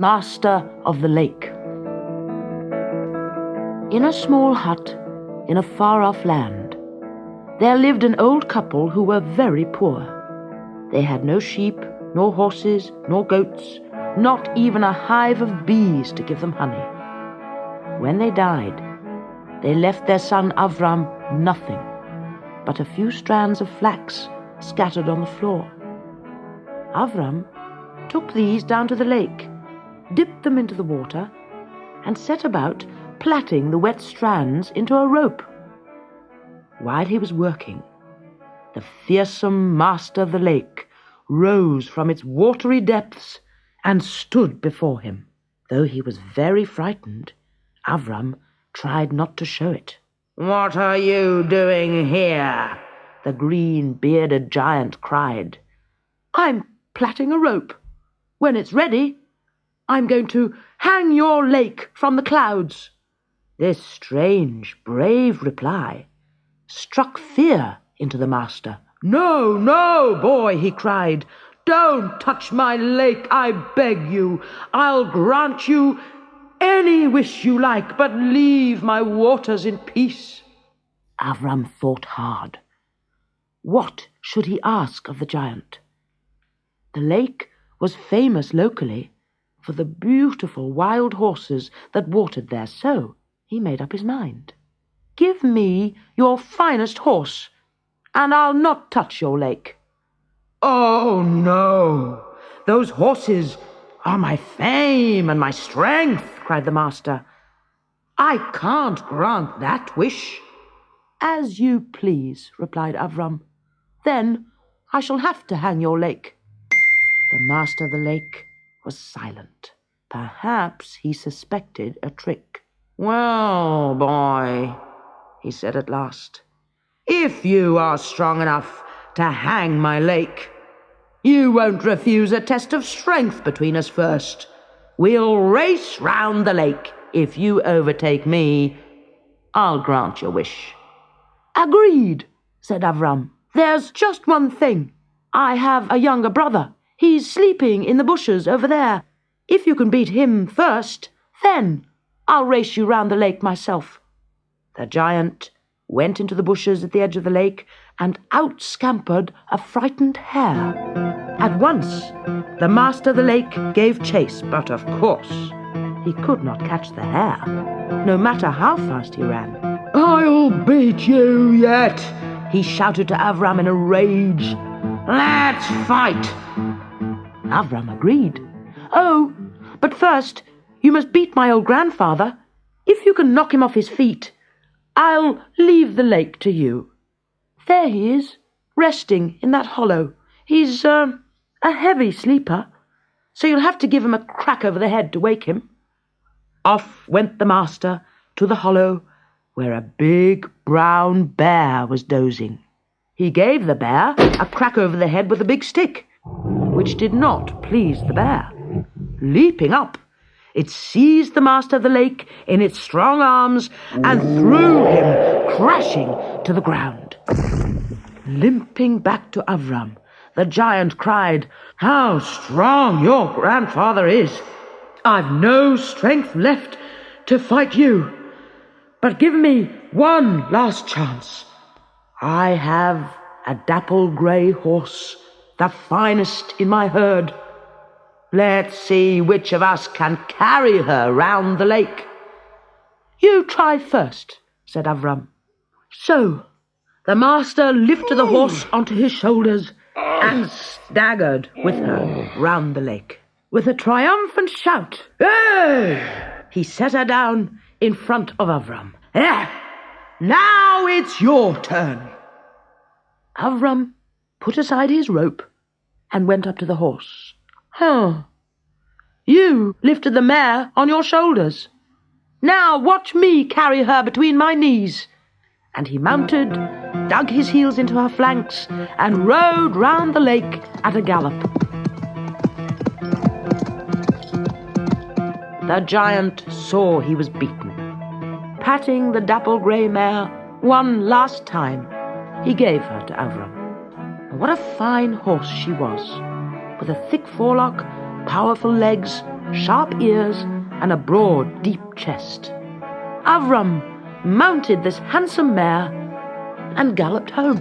master of the lake. In a small hut in a far-off land, there lived an old couple who were very poor. They had no sheep, nor horses, nor goats, not even a hive of bees to give them honey. When they died, they left their son Avram nothing but a few strands of flax scattered on the floor. Avram took these down to the lake, dipped them into the water, and set about plaiting the wet strands into a rope. While he was working, the fearsome master of the lake rose from its watery depths and stood before him. Though he was very frightened, Avram tried not to show it. "What are you doing here?" the green-bearded giant cried. "I'm plaiting a rope. When it's ready, I'm going to hang your lake from the clouds." This strange, brave reply struck fear into the master. "No, no, boy," he cried. "Don't touch my lake, I beg you. I'll grant you any wish you like, but leave my waters in peace." Avram thought hard. What should he ask of the giant? The lake was famous locally for the beautiful wild horses that watered there, so he made up his mind. "Give me your finest horse, and I'll not touch your lake." "Oh, no, those horses are my fame and my strength," cried the master. "I can't grant that wish." "As you please," replied Avram. "Then I shall have to hang your lake." The master of the lake was silent. Perhaps he suspected a trick. "Well, boy," he said at last, "if you are strong enough to hang my lake, you won't refuse a test of strength between us first. We'll race round the lake. If you overtake me, I'll grant your wish." "Agreed," said Avram. "There's just one thing. I have a younger brother. He's sleeping in the bushes over there. If you can beat him first, then I'll race you round the lake myself." The giant went into the bushes at the edge of the lake, and out scampered a frightened hare. At once, the master of the lake gave chase, but of course he could not catch the hare, no matter how fast he ran. "I'll beat you yet," he shouted to Avram in a rage. "Let's fight." Avram agreed. "Oh, but first you must beat my old grandfather. If you can knock him off his feet, I'll leave the lake to you. There he is, resting in that hollow. He's a heavy sleeper, so you'll have to give him a crack over the head to wake him." Off went the master to the hollow where a big brown bear was dozing. He gave the bear a crack over the head with a big stick, which did not please the bear. Leaping up, it seized the master of the lake in its strong arms and threw him crashing to the ground. Limping back to Avram, the giant cried, "How strong your grandfather is! I've no strength left to fight you, but give me one last chance. I have a dapple-grey horse, the finest in my herd. Let's see which of us can carry her round the lake." "You try first," said Avram. So the master lifted the horse onto his shoulders and staggered with her round the lake. With a triumphant shout, "Hey!" he set her down in front of Avram. "Now it's your turn." Avram put aside his rope and went up to the horse. "You lifted the mare on your shoulders. Now watch me carry her between my knees." And he mounted, dug his heels into her flanks, and rode round the lake at a gallop. The giant saw he was beaten. Patting the dapple-grey mare one last time, he gave her to Avram. What a fine horse she was, with a thick forelock, powerful legs, sharp ears, and a broad, deep chest. Avram mounted this handsome mare and galloped home.